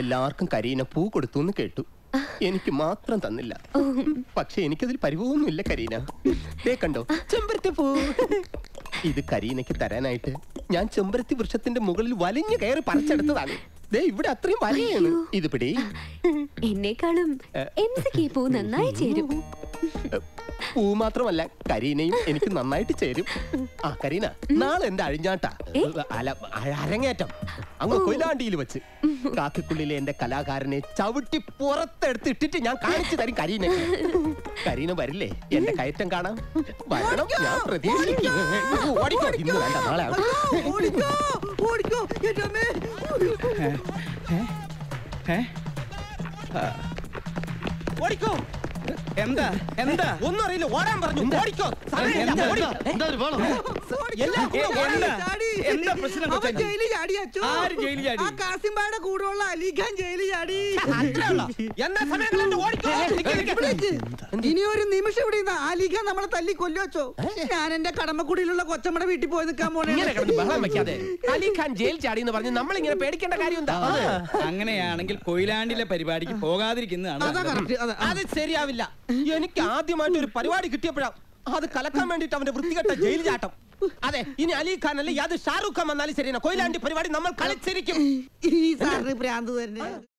എല്ലാവർക്കും കരീന പൂ കൊടുത്തു എന്ന് കേട്ടു. എനിക്ക് മാത്രം തന്നില്ല. പക്ഷെ എനിക്കതിൽ പരിഭവമൊന്നുമില്ല കരീന. കണ്ടോ ചെമ്പരത്തി പൂ. ഇത് കരീനയ്ക്ക് തരാനായിട്ട് ഞാൻ ചെമ്പരത്തി വൃക്ഷത്തിന്റെ മുകളിൽ വലിഞ്ഞു കയറി പറിച്ചെടുത്തതാണ്. ഇവിടെ അത്രയും വലിയാണ്. ഇത് പിടി. എന്നെക്കാളും പൂ നന്നായി ചേരും. പൂ മാത്രമല്ല കരീനയും എനിക്ക് നന്നായിട്ട് ചേരും. ആ കരീന, നാളെ എന്റെ അഴിഞ്ഞാട്ടാ, അല്ല അരങ്ങേറ്റം അങ്ങ് കൊയിലാണ്ടിയിൽ വെച്ച്. കാക്കിക്കുള്ളിലെ എന്റെ കലാകാരനെ ചവിട്ടി പുറത്തെടുത്തിട്ടിട്ട് ഞാൻ കാണിച്ചു തരും കരീനയ്ക്ക്. കരീന വരില്ലേ എന്റെ കയറ്റം കാണാം? വരണം, ഞാൻ പ്രതീക്ഷിക്കുന്നു. ഓടിക്കോ, ഇന്ന് വേണ്ട, നാളെ ഓടിക്കോ. എന്താ എന്താ ഒന്നും അറിയില്ല, ഓടാൻ പറഞ്ഞു. ഓടിക്കോ. കൂടെയുള്ള അലിഖാൻ ജയിലിൽ ചാടി. ഇനി ഒരു നിമിഷം ഇവിടെ അലിഖാൻ നമ്മളെ തല്ലി കൊല്ലുവച്ചോ. ഞാൻ എന്റെ കടമക്കുടിയിലുള്ള കൊച്ചമ്മയുടെ വീട്ടിൽ പോയി നിൽക്കാൻ പോണേ. അലിഖാൻ ജയിൽ ചാടി എന്ന് പറഞ്ഞ് നമ്മളിങ്ങനെ പേടിക്കേണ്ട കാര്യം എന്താ? അങ്ങനെയാണെങ്കിൽ കൊയിലാണ്ടിലെ പരിപാടിക്ക് പോകാതിരിക്കുന്നതാണ്. അത് ശരിയാവില്ല. എനിക്ക് ആദ്യമായിട്ട് ഒരു പരിപാടി കിട്ടിയപ്പോഴാ അത് കലക്കാൻ വേണ്ടിട്ട് അവന്റെ വൃത്തികെട്ട ജയിൽ ചാട്ടം. അതെ, ഇനി അലിഖാൻ അല്ലെ യാത് ഷാറൂഖ് ഖാൻ വന്നാലും ശരിയാണ്, കൊയിലാണ്ടി പരിപാടി നമ്മൾ കളിച്ചിരിക്കും. ഈ സാറിന് ഭ്രാന്ത് തന്നെ.